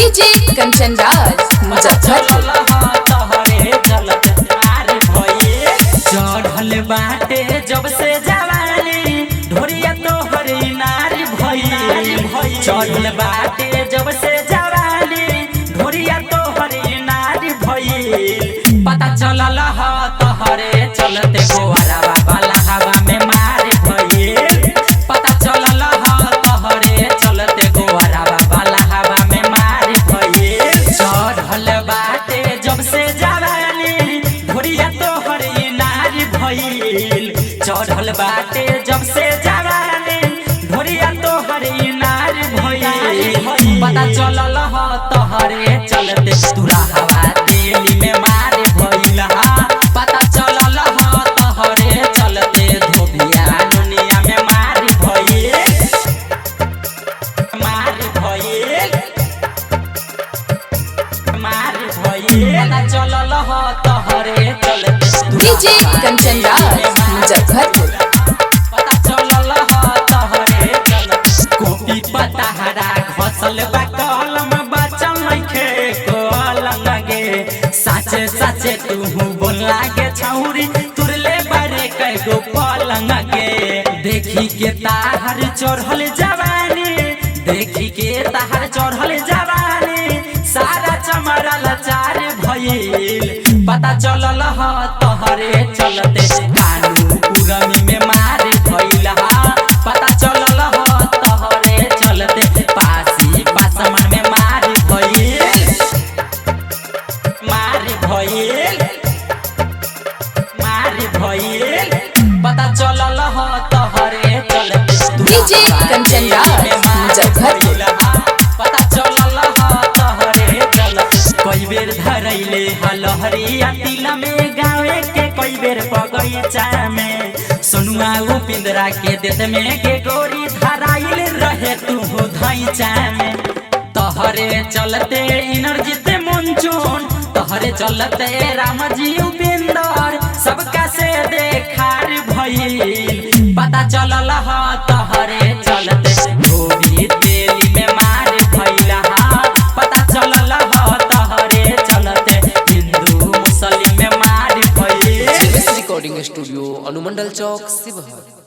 DJ Kanchan Raj Muzaffarpur. चढ़ल बाटे जब से जवानी ढोरिया तोहर नारी भई। चढ़ल बाटे जब से जवानी ढोरिया तोहर नारी भई। पता चलल ह तोहरे चलते गोवारा वाला हवा में मार भई। पता चलल ह तोहरे चलते गोवारा वाला हवा में मार भई। चढ़ल बाटे जब से जवानी ढोरिया तोहर नारी भइल। चढ़ल बाटे जब से जवानी ढोरिया तोहर नारी भइल। पता चलल ह तोहरे चलते तुरा हवा तेली में मार भइल। पता चलल ह तोहरे चलते धोबिया दुनिया में मार भइल। मार भइल मार भइल। पता चलल ह तोहरे चलते डीजे कंचन राज मुजफ्फरपुर। पता चलल ह तोहरे चलते कॉपी पताहरा घसल बा कलम बचल नइखे कलम गे। साचे साचे तू बोल लागे छौरी तुरले बारे कएगो पलंग गे। देखी के ताहर चढ़ल जवानी देखी के ताहर चढ़ल जवानी सारा चमरल चार भइल। पता चलल ह तोहरे चलते कानू पुरमी में मार भइल। पता चलल ह तोहरे चलते पासी पासमन में मार भइल। मार भइल मार भइल। पता चलल ह तोहरे चलते डीजे कंचन राज मुजफ्फरपुर। पता चलल ह तोहरे चलते कई बेर धरैले हलहरिया तिल में गावे के कई बेर बगैचा में। सोनुआ उपिंदरा के देत में के गोरी धराइल रहे तू धैचा में। तोहरे चलते इनरजीत मुंचुन तोहरे चलते रामजी उपिंदर सबका से देखार भइल। पता चलल ह तोहरे चलते धोबी तेली में मार भइल। पता चलल ह तोहरे चलते हिंदू मुस्लिम में मार भइल। रिकॉर्डिंग स्टूडियो अनुमंडल चौक शिवहर।